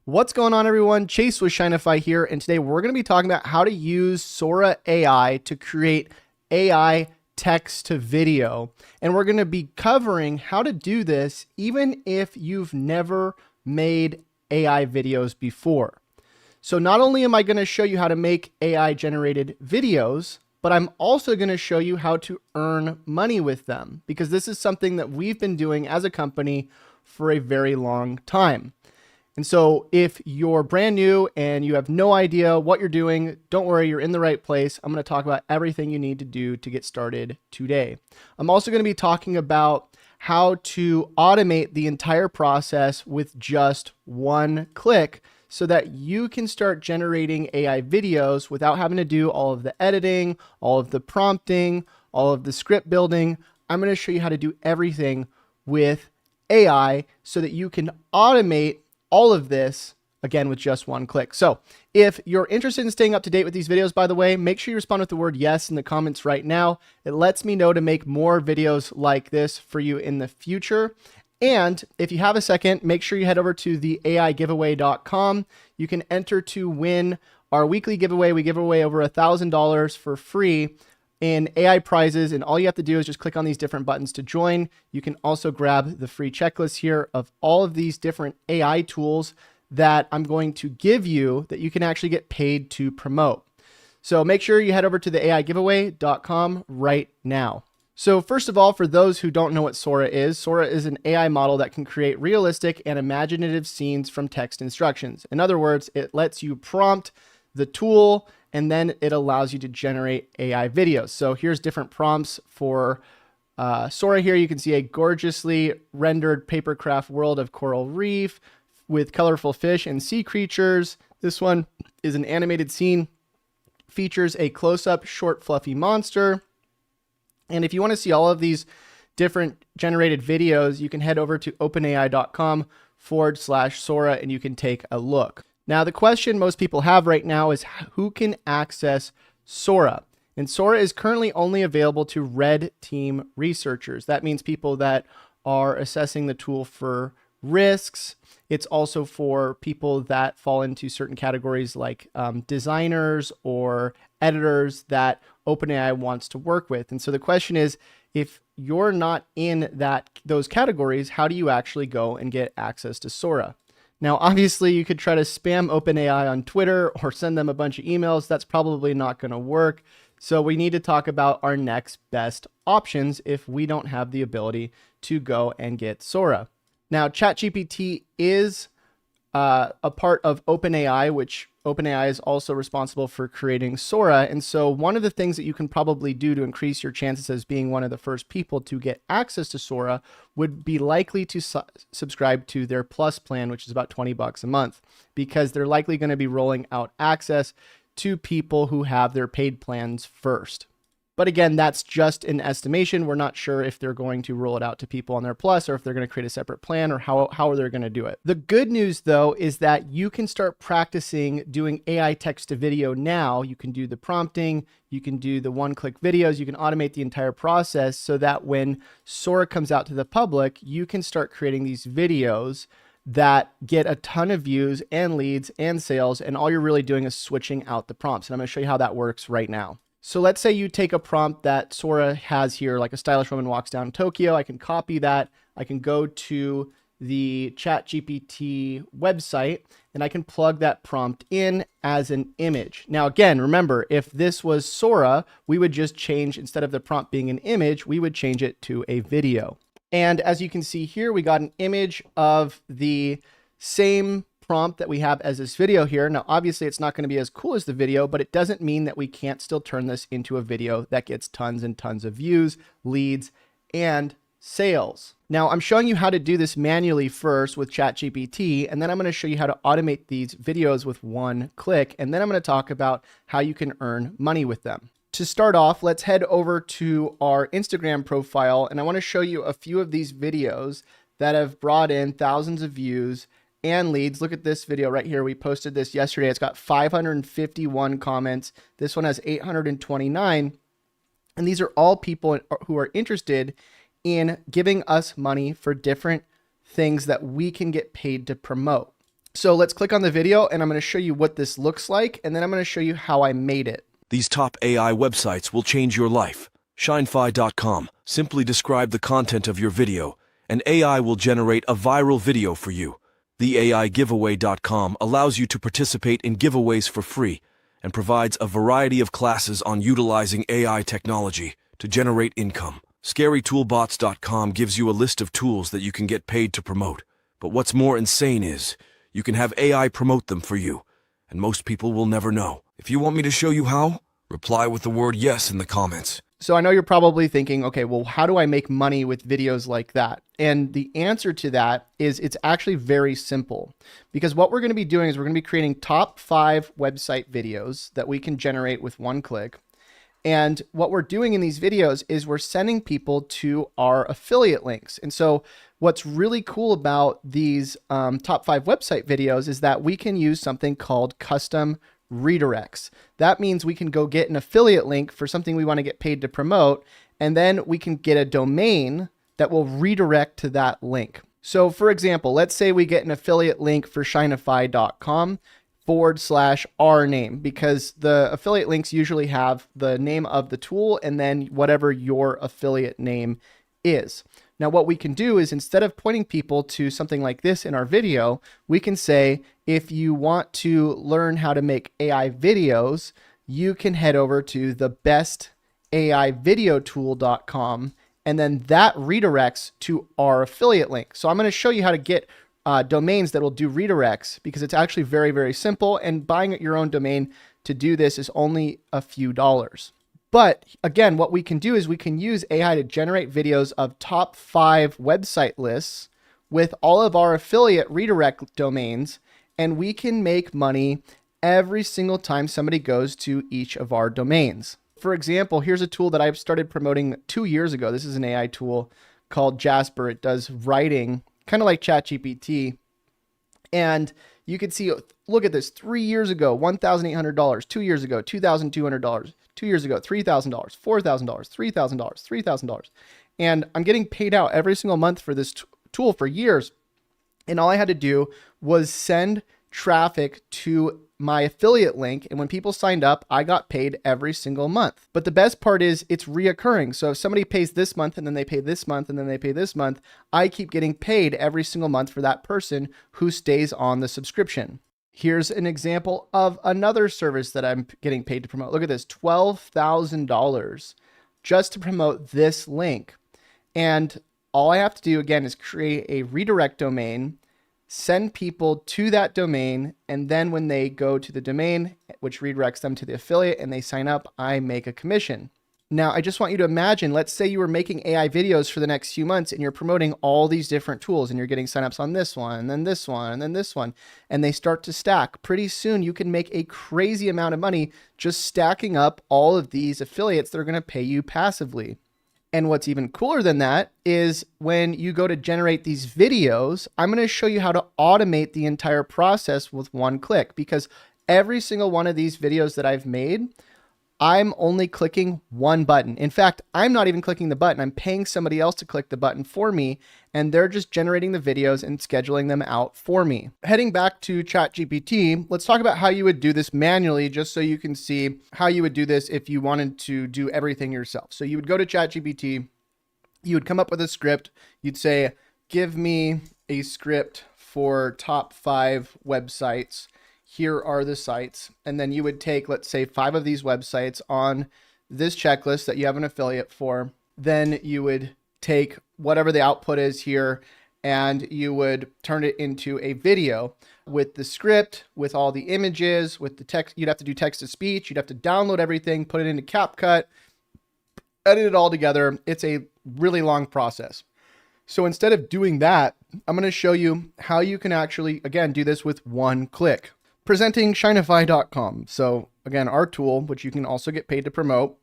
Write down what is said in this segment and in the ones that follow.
What's going on, everyone? Chase with Shinify here, and today we're going to be talking about how to use Sora AI to create AI text to video. And we're going to be covering how to do this even if you've never made AI videos before. So not only am I going to show you how to make AI generated videos, but I'm also going to show you how to earn money with them, because this is something that we've been doing as a company for a very long time. And so if you're brand new and you have no idea what you're doing, don't worry, you're in the right place. I'm going to talk about everything you need to do to get started today. I'm also going to be talking about how to automate the entire process with just one click so that you can start generating AI videos without having to do all of the editing, all of the prompting, all of the script building. I'm going to show you how to do everything with AI so that you can automate all of this, again, with just one click. So if you're interested in staying up to date with these videos, by the way, make sure you respond with the word yes in the comments right now. It lets me know to make more videos like this for you in the future. And if you have a second, make sure you head over to the aigiveaway.com. You can enter to win our weekly giveaway. We give away over $1,000 for free in AI prizes, and all you have to do is just click on these different buttons to join. You can also grab the free checklist here of all of these different AI tools that I'm going to give you that you can actually get paid to promote. So make sure you head over to the aigiveaway.com right now. So first of all, for those who don't know what Sora is an AI model that can create realistic and imaginative scenes from text instructions. In other words, it lets you prompt the tool and then it allows you to generate AI videos. So here's different prompts for Sora here. You can see a gorgeously rendered papercraft world of coral reef with colorful fish and sea creatures. This one is an animated scene, features a close-up short fluffy monster. And if you want to see all of these different generated videos, you can head over to openai.com/Sora and you can take a look. Now, the question most people have right now is who can access Sora? And Sora is currently only available to red team researchers. That means people that are assessing the tool for risks. It's also for people that fall into certain categories like designers or editors that OpenAI wants to work with. And so the question is, if you're not in those categories, how do you actually go and get access to Sora? Now, obviously, you could try to spam OpenAI on Twitter or send them a bunch of emails. That's probably not going to work. So we need to talk about our next best options if we don't have the ability to go and get Sora. Now, ChatGPT is a part of OpenAI, which OpenAI is also responsible for creating Sora. And so one of the things that you can probably do to increase your chances as being one of the first people to get access to Sora would be likely to subscribe to their Plus plan, which is about $20 a month, because they're likely going to be rolling out access to people who have their paid plans first. But again, that's just an estimation. We're not sure if they're going to roll it out to people on their Plus or if they're going to create a separate plan or how are they going to do it. The good news, though, is that you can start practicing doing AI text to video now. You can do the prompting, you can do the one-click videos, you can automate the entire process so that when Sora comes out to the public, you can start creating these videos that get a ton of views and leads and sales, and all you're really doing is switching out the prompts. And I'm going to show you how that works right now. So let's say you take a prompt that Sora has here, like a stylish woman walks down Tokyo. I can copy that. I can go to the ChatGPT website and I can plug that prompt in as an image. Now, again, remember, if this was Sora, we would just change, instead of the prompt being an image, we would change it to a video. And as you can see here, we got an image of the same prompt that we have as this video here. Now, obviously it's not going to be as cool as the video, but it doesn't mean that we can't still turn this into a video that gets tons and tons of views, leads, and sales. Now, I'm showing you how to do this manually first with ChatGPT, and then I'm going to show you how to automate these videos with one click, and then I'm going to talk about how you can earn money with them. To start off, let's head over to our Instagram profile, and I want to show you a few of these videos that have brought in thousands of views and leads. Look at this video right here. We posted this yesterday. It's got 551 comments. This one has 829. And these are all people who are interested in giving us money for different things that we can get paid to promote. So let's click on the video and I'm going to show you what this looks like. And then I'm going to show you how I made it. These top AI websites will change your life. Shinefy.com. Simply describe the content of your video, and AI will generate a viral video for you. TheAIGiveaway.com allows you to participate in giveaways for free and provides a variety of classes on utilizing AI technology to generate income. ScaryToolbots.com gives you a list of tools that you can get paid to promote. But what's more insane is, you can have AI promote them for you, and most people will never know. If you want me to show you how, reply with the word yes in the comments. So I know you're probably thinking, okay, well, how do I make money with videos like that? And the answer to that is it's actually very simple, because what we're going to be doing is we're going to be creating top 5 website videos that we can generate with one click. And what we're doing in these videos is we're sending people to our affiliate links. And so what's really cool about these top 5 website videos is that we can use something called custom redirects. That means we can go get an affiliate link for something we want to get paid to promote, and then we can get a domain that will redirect to that link. So for example, let's say we get an affiliate link for Shinefy.com/our name, because the affiliate links usually have the name of the tool and then whatever your affiliate name is. Now, what we can do is, instead of pointing people to something like this in our video, we can say, if you want to learn how to make AI videos, you can head over to thebestaivideotool.com, and then that redirects to our affiliate link. So I'm going to show you how to get domains that will do redirects, because it's actually very, very simple, and buying your own domain to do this is only a few dollars. But again, what we can do is we can use AI to generate videos of top 5 website lists with all of our affiliate redirect domains, and we can make money every single time somebody goes to each of our domains. For example, here's a tool that I've started promoting 2 years ago. This is an AI tool called Jasper. It does writing, kind of like ChatGPT. And you can see, look at this, 3 years ago, $1,800, 2 years ago, $2,200, 2 years ago, $3,000, $4,000, $3,000, $3,000. And I'm getting paid out every single month for this tool for years. And all I had to do was send traffic to my affiliate link. And when people signed up, I got paid every single month. But the best part is it's reoccurring. So if somebody pays this month and then they pay this month and then they pay this month, I keep getting paid every single month for that person who stays on the subscription. Here's an example of another service that I'm getting paid to promote. Look at this, $12,000 just to promote this link. And all I have to do, again, is create a redirect domain, send people to that domain, and then when they go to the domain, which redirects them to the affiliate, and they sign up, I make a commission. Now, I just want you to imagine, let's say you were making AI videos for the next few months and you're promoting all these different tools and you're getting signups on this one, and then this one, and then this one, and they start to stack. Pretty soon you can make a crazy amount of money just stacking up all of these affiliates that are going to pay you passively. And what's even cooler than that is when you go to generate these videos, I'm going to show you how to automate the entire process with one click, because every single one of these videos that I've made, I'm only clicking one button. In fact, I'm not even clicking the button. I'm paying somebody else to click the button for me, and they're just generating the videos and scheduling them out for me. Heading back to ChatGPT, let's talk about how you would do this manually, just so you can see how you would do this if you wanted to do everything yourself. So you would go to ChatGPT, you would come up with a script. You'd say, give me a script for top 5 websites. Here are the sites. And then you would take, let's say, 5 of these websites on this checklist that you have an affiliate for. Then you would take whatever the output is here and you would turn it into a video with the script, with all the images, with the text. You'd have to do text to speech. You'd have to download everything, put it into CapCut, edit it all together. It's a really long process. So instead of doing that, I'm going to show you how you can actually, again, do this with one click. Presenting Shinefy.com. So again, our tool, which you can also get paid to promote.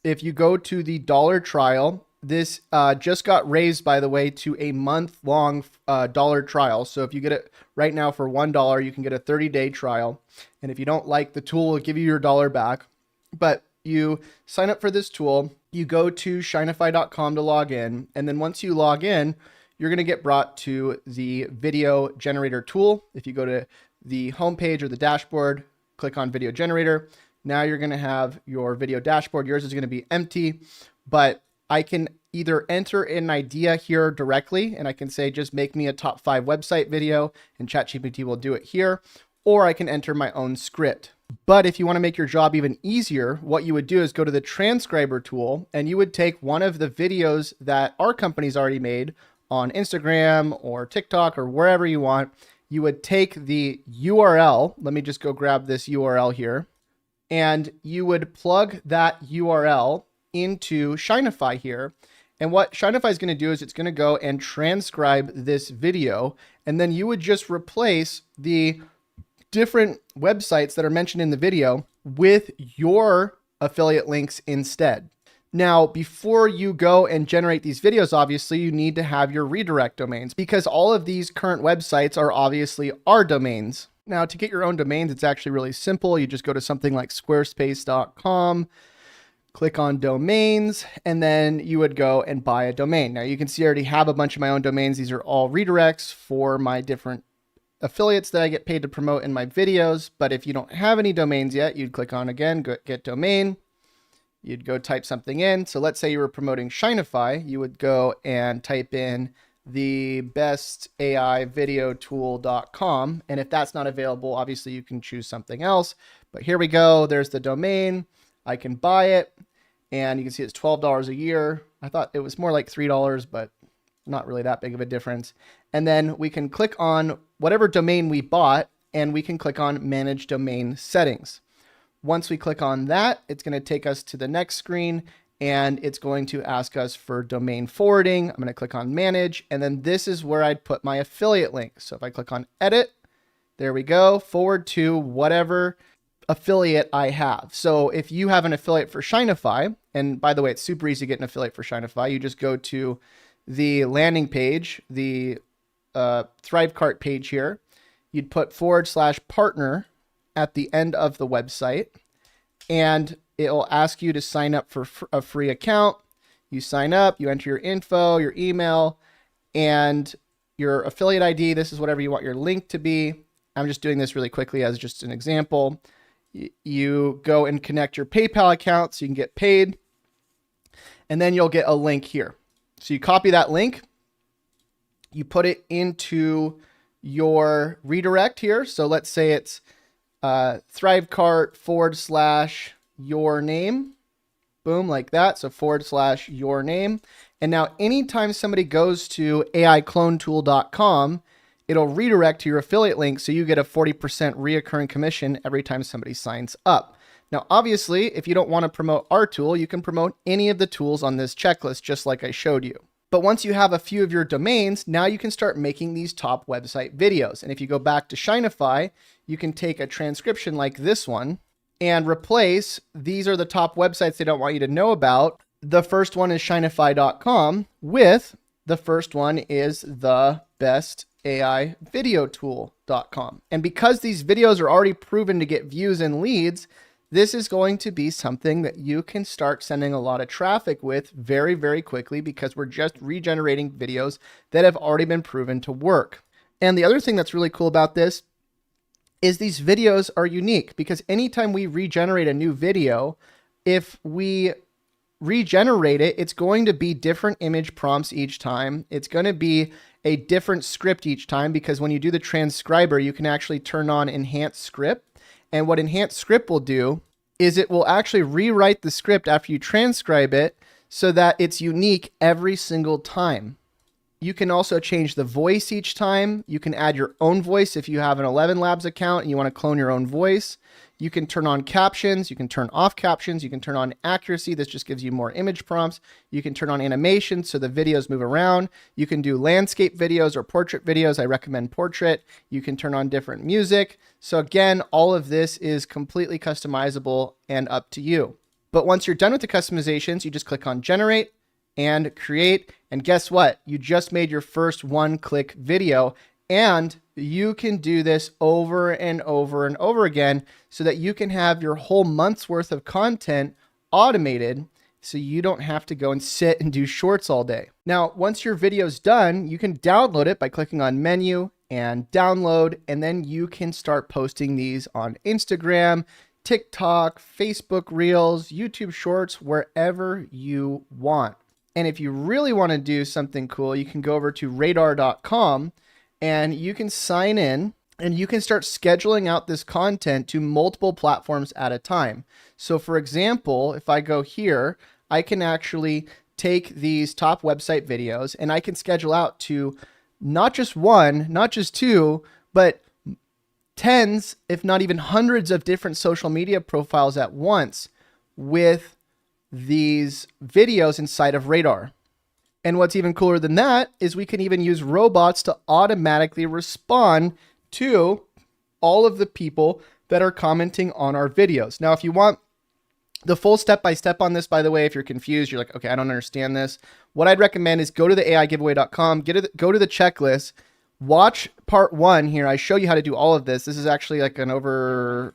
If you go to the dollar trial, this just got raised, by the way, to a month-long dollar trial. So if you get it right now for $1, you can get a 30-day trial. And if you don't like the tool, it'll give you your dollar back. But you sign up for this tool, you go to Shinefy.com to log in. And then once you log in, you're going to get brought to the video generator tool. If you go to the homepage or the dashboard, click on video generator. Now you're going to have your video dashboard. Yours is going to be empty, but I can either enter an idea here directly and I can say, just make me a top 5 website video, and ChatGPT will do it here, or I can enter my own script. But if you want to make your job even easier, what you would do is go to the transcriber tool and you would take one of the videos that our company's already made on Instagram or TikTok or wherever you want. You would take the URL. Let me just go grab this URL here. And you would plug that URL into Shinify here. And what Shinify is going to do is it's going to go and transcribe this video. And then you would just replace the different websites that are mentioned in the video with your affiliate links instead. Now, before you go and generate these videos, obviously you need to have your redirect domains, because all of these current websites are obviously our domains. Now, to get your own domains, it's actually really simple. You just go to something like squarespace.com, click on domains, and then you would go and buy a domain. Now you can see I already have a bunch of my own domains. These are all redirects for my different affiliates that I get paid to promote in my videos. But if you don't have any domains yet, you'd click on, again, get domain. You'd go type something in. So let's say you were promoting Shinify. You would go and type in the bestaivvideotool.com. And if that's not available, obviously you can choose something else. But here we go. There's the domain. I can buy it. And you can see it's $12 a year. I thought it was more like $3, but not really that big of a difference. And then we can click on whatever domain we bought, and we can click on Manage Domain Settings. Once we click on that, it's going to take us to the next screen, and it's going to ask us for domain forwarding. I'm going to click on Manage, and then this is where I'd put my affiliate link. So if I click on Edit, there we go, forward to whatever affiliate I have. So if you have an affiliate for Shinify, and by the way, it's super easy to get an affiliate for Shinify. You just go to the landing page, the Thrivecart page here. You'd put /partner at the end of the website, and it'll ask you to sign up for a free account. You sign up, you enter your info, your email, and your affiliate ID. This is whatever you want your link to be. I'm just doing this really quickly as just an example. You go and connect your PayPal account so you can get paid, and then you'll get a link here. So you copy that link, you put it into your redirect here. So let's say it's Thrivecart /your name, boom, like that. So /your name. And now anytime somebody goes to AICloneTool.com, it'll redirect to your affiliate link. So you get a 40% reoccurring commission every time somebody signs up. Now, obviously, if you don't want to promote our tool, you can promote any of the tools on this checklist, just like I showed you. But once you have a few of your domains, now you can start making these top website videos. And if you go back to Shinify, you can take a transcription like this one and replace, these are the top websites they don't want you to know about. The first one is Shinify.com with the first one is the bestaivvideotool.com. And because these videos are already proven to get views and leads, this is going to be something that you can start sending a lot of traffic with very, very quickly, because we're just regenerating videos that have already been proven to work. And the other thing that's really cool about this is these videos are unique, because anytime we regenerate a new video, if we regenerate it, it's going to be different image prompts each time. It's going to be a different script each time, because when you do the transcriber, you can actually turn on enhanced script. And what enhanced script will do is it will actually rewrite the script after you transcribe it so that it's unique every single time. You can also change the voice each time. You can add your own voice if you have an 11 Labs account and you want to clone your own voice. You can turn on captions. You can turn off captions. You can turn on accuracy. This just gives you more image prompts. You can turn on animation so the videos move around. You can do landscape videos or portrait videos. I recommend portrait. You can turn on different music. So again, all of this is completely customizable and up to you. But once you're done with the customizations, you just click on generate and create. And guess what? You just made your first one-click video, and you can do this over and over and over again so that you can have your whole month's worth of content automated. so you don't have to go and sit and do shorts all day. Now, once your video's done, you can download it by clicking on menu and download, and then you can start posting these on Instagram, TikTok, Facebook Reels, YouTube Shorts, wherever you want. And if you really want to do something cool, you can go over to radar.com and you can sign in and you can start scheduling out this content to multiple platforms at a time. So for example, if I go here, I can actually take these top website videos and I can schedule out to not just one, not just two, but tens, if not even hundreds of different social media profiles at once with these videos inside of Radar. And what's even cooler than that is we can even use robots to automatically respond to all of the people that are commenting on our videos. Now, if you want the full step-by-step on this, by the way, if you're confused, you're like, okay, I don't understand this. What I'd recommend is go to the AIgiveaway.com, go to the checklist, watch part 1 here. I show you how to do all of this. This is actually like an over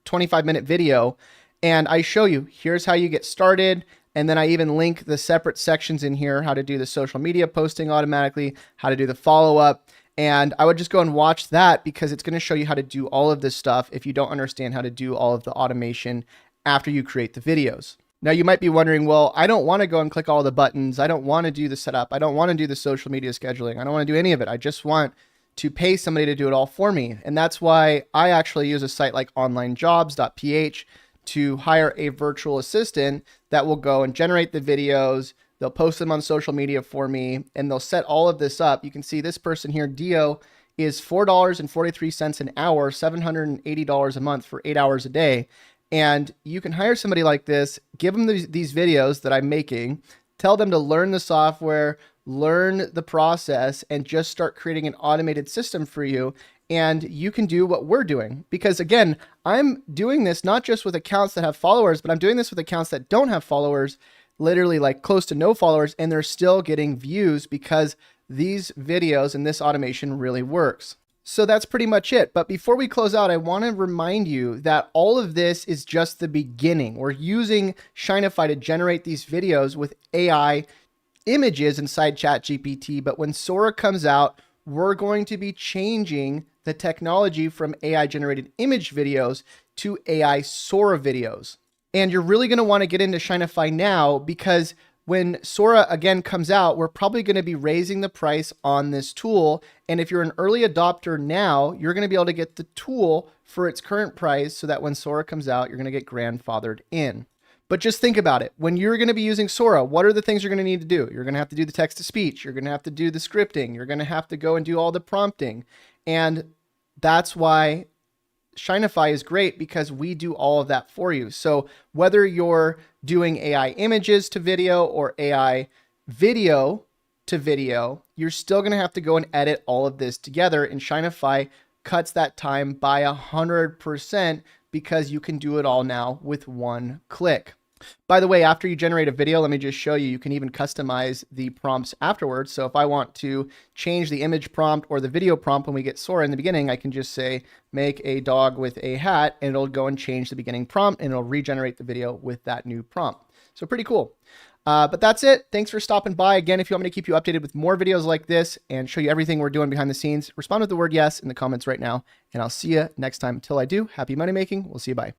25-minute video. And I show you, here's how you get started. And then I even link the separate sections in here, how to do the social media posting automatically, how to do the follow-up. And I would just go and watch that because it's going to show you how to do all of this stuff if you don't understand how to do all of the automation after you create the videos. Now you might be wondering, well, I don't want to go and click all the buttons. I don't want to do the setup. I don't want to do the social media scheduling. I don't want to do any of it. I just want to pay somebody to do it all for me. And that's why I actually use a site like onlinejobs.ph to hire a virtual assistant that will go and generate the videos. They'll post them on social media for me and they'll set all of this up. You can see this person here, Dio, is $4.43 an hour, $780 a month for 8 hours a day. And you can hire somebody like this, give them these videos that I'm making, tell them to learn the software, learn the process, and just start creating an automated system for you. And you can do what we're doing. Because again, I'm doing this not just with accounts that have followers, but I'm doing this with accounts that don't have followers, literally like close to no followers, and they're still getting views because these videos and this automation really works. So that's pretty much it. But before we close out, I want to remind you that all of this is just the beginning. We're using Shinify to generate these videos with AI images inside ChatGPT. But when Sora comes out, we're going to be changing the technology from AI generated image videos to AI Sora videos. And you're really going to want to get into Shinify now because when Sora again comes out, we're probably going to be raising the price on this tool. And if you're an early adopter now, you're going to be able to get the tool for its current price so that when Sora comes out, you're going to get grandfathered in. But just think about it. When you're going to be using Sora, what are the things you're going to need to do? You're going to have to do the text to speech. You're going to have to do the scripting. You're going to have to go and do all the prompting. And that's why Shinify is great because we do all of that for you. So whether you're doing AI images to video or AI video to video, you're still going to have to go and edit all of this together. And Shinify cuts that time by 100% because you can do it all now with one click. By the way, after you generate a video, let me just show you, you can even customize the prompts afterwards. So if I want to change the image prompt or the video prompt when we get Sora in the beginning, I can just say, make a dog with a hat, and it'll go and change the beginning prompt and it'll regenerate the video with that new prompt. So pretty cool. But that's it. Thanks for stopping by. Again, if you want me to keep you updated with more videos like this and show you everything we're doing behind the scenes, respond with the word yes in the comments right now, and I'll see you next time. Until I do, happy money making. We'll see you. Bye.